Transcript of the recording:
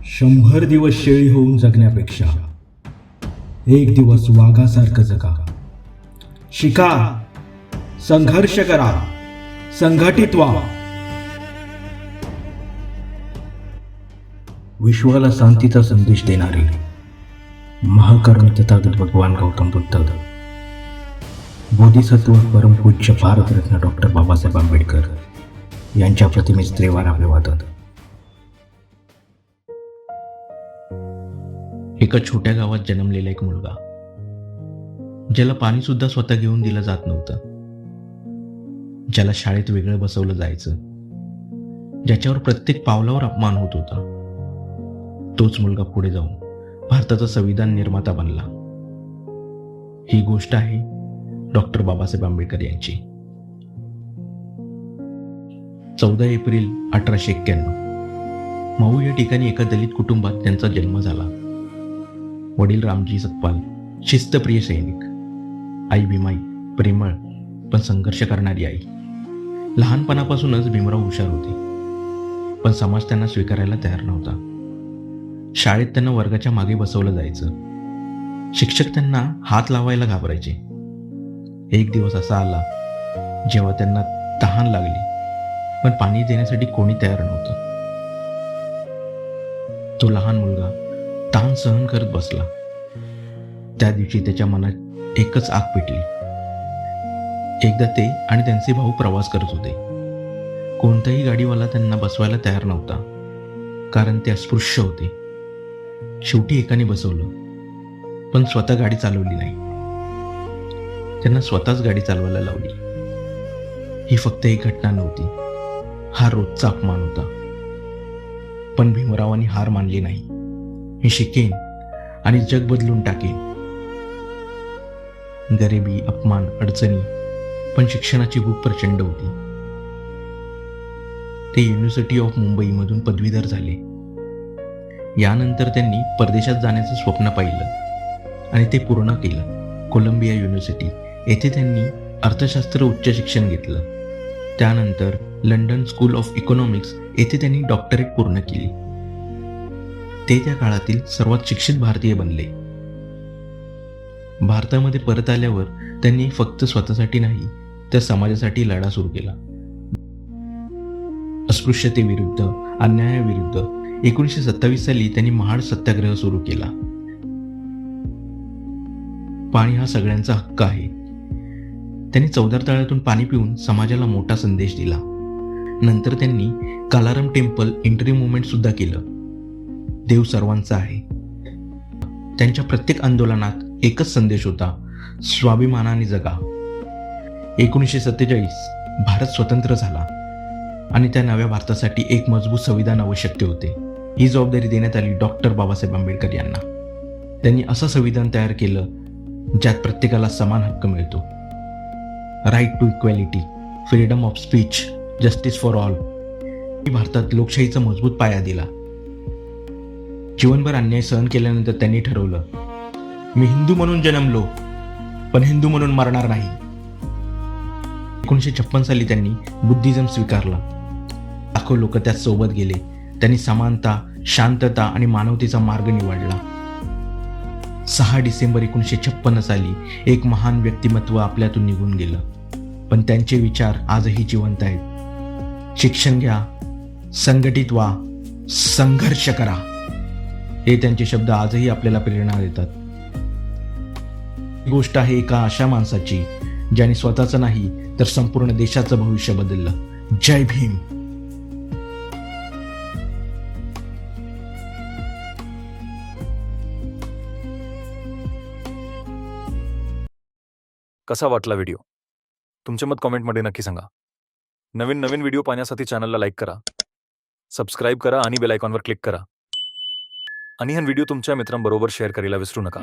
100 दिवस शेळी होऊन जगण्यापेक्षा एक दिवस वाघासारखं जगा. शिका, संघर्ष करा, संघटित व्हा. विश्वाला शांतीचा संदेश देणारे महाकरुण तथागत भगवान गौतम बुद्ध, बोधिसत्व परमपूज्य भारतरत्न डॉक्टर बाबासाहेब आंबेडकर यांच्या प्रतिमेस त्रिवार अभिवादन. एका छोट्या गावात जन्मलेला एक मुलगा, ज्याला पाणी सुद्धा स्वतः घेऊन दिलं जात नव्हतं, ज्याला शाळेत वेगळं बसवलं जायचं, ज्याच्यावर प्रत्येक पावलावर अपमान होत होता, तोच मुलगा पुढे जाऊन भारताचा संविधान निर्माता बनला. ही गोष्ट आहे डॉक्टर बाबासाहेब आंबेडकर यांची. 14 एप्रिल 1891 माऊ या ठिकाणी एका दलित कुटुंबात त्यांचा जन्म झाला. वडील रामजी सतपाल शिस्तप्रिय सैनिक, आई भीमाई प्रेमळ पण संघर्ष करणारी आई. लहानपणापासूनच भीमराव हुशार होते, पण समाज त्यांना स्वीकारायला तयार नव्हता. शाळेत त्यांना वर्गाच्या मागे बसवलं जायचं. शिक्षक त्यांना हात लावायला घाबरायचे. एक दिवस असा आला जेव्हा त्यांना तहान लागली, पण पाणी देण्यासाठी कोणी तयार नव्हतं. तो लहान मुलगा तहान सहन करत बसला. त्या दिवशी त्याच्या मनात एकच आग पेटली. एकदा ते आणि त्यांचे भाऊ प्रवास करत होते. कोणताही गाडीवाला त्यांना बसवायला तयार नव्हता, कारण ते अस्पृश्य होते. शेवटी एकाने बसवलं, पण स्वतः गाडी चालवली नाही. त्यांना स्वतःच गाडी चालवायला लावली. ही फक्त एक घटना नव्हती, हा रोजचा अपमान होता. पण भीमरावांनी हार मानली नाही. मी शिकेन आणि जग बदलून टाकेन. गरिबी, अपमान, अडचणी, पण शिक्षणाची भूक प्रचंड होती. ते युनिव्हर्सिटी ऑफ मुंबईमधून पदवीधर झाले. यानंतर त्यांनी परदेशात जाण्याचं स्वप्न पाहिलं आणि ते पूर्ण केलं. कोलंबिया युनिव्हर्सिटी येथे त्यांनी अर्थशास्त्र उच्च शिक्षण घेतलं. त्यानंतर लंडन स्कूल ऑफ इकॉनॉमिक्स येथे त्यांनी डॉक्टरेट पूर्ण केली. ते त्या काळातील सर्वात शिक्षित भारतीय बनले. भारतामध्ये परत आल्यावर त्यांनी फक्त स्वतःसाठी नाही तर समाजासाठी लढा सुरू केला. अस्पृश्यतेविरुद्ध, अन्यायाविरुद्ध 1927 साली त्यांनी महाड सत्याग्रह सुरू केला. पाणी हा सगळ्यांचा हक्क आहे. त्यांनी चौदार तळ्यातून पाणी पिऊन समाजाला मोठा संदेश दिला. नंतर त्यांनी कालाराम टेम्पल एंट्री मुवमेंट सुद्धा केलं. देव सर्वांचा आहे. त्यांच्या प्रत्येक आंदोलनात एकच संदेश होता, स्वाभिमानाने जगा. 1947 भारत स्वतंत्र झाला आणि त्या नव्या भारतासाठी एक मजबूत संविधान आवश्यक होते. ही जबाबदारी देण्यात आली डॉक्टर बाबासाहेब आंबेडकर यांना. त्यांनी असं संविधान तयार केलं ज्यात प्रत्येकाला समान हक्क मिळतो. Right to equality, freedom of speech, justice for all. भारतात लोकशाहीचा मजबूत पाया दिला. जीवनभर अन्याय सहन केल्यानंतर त्यांनी ठरवलं, मी हिंदू म्हणून जन्मलो, पण हिंदू म्हणून मरणार नाही. 1956 साली त्यांनी बुद्धिझम स्वीकारला. लाखो लोक त्यात सोबत गेले. त्यांनी समानता, शांतता आणि मानवतेचा मार्ग निवडला. 6 डिसेंबर 1956 साली एक महान व्यक्तिमत्व आपल्यातून निघून गेलं, पण त्यांचे विचार आजही जिवंत आहेत. शिक्षण घ्या, संघटित व्हा, संघर्ष करा. हे त्यांचे शब्द आजही आपल्याला प्रेरणा देतात. ही गोष्ट आहे एका अशा माणसाची ज्याने स्वतःचं नाही तर संपूर्ण देशाचं भविष्य बदललं. जय भीम. कसा वाटला व्हिडिओ? तुमचे मत कॉमेंटमध्ये नक्की सांगा. नवीन व्हिडिओ पाहण्यासाठी चॅनलला लाईक करा, सबस्क्राईब करा आणि बेल आयकॉनवर क्लिक करा. आणि हा व्हिडिओ तुमच्या मित्रांबरोबर शेअर करायला विसरू नका.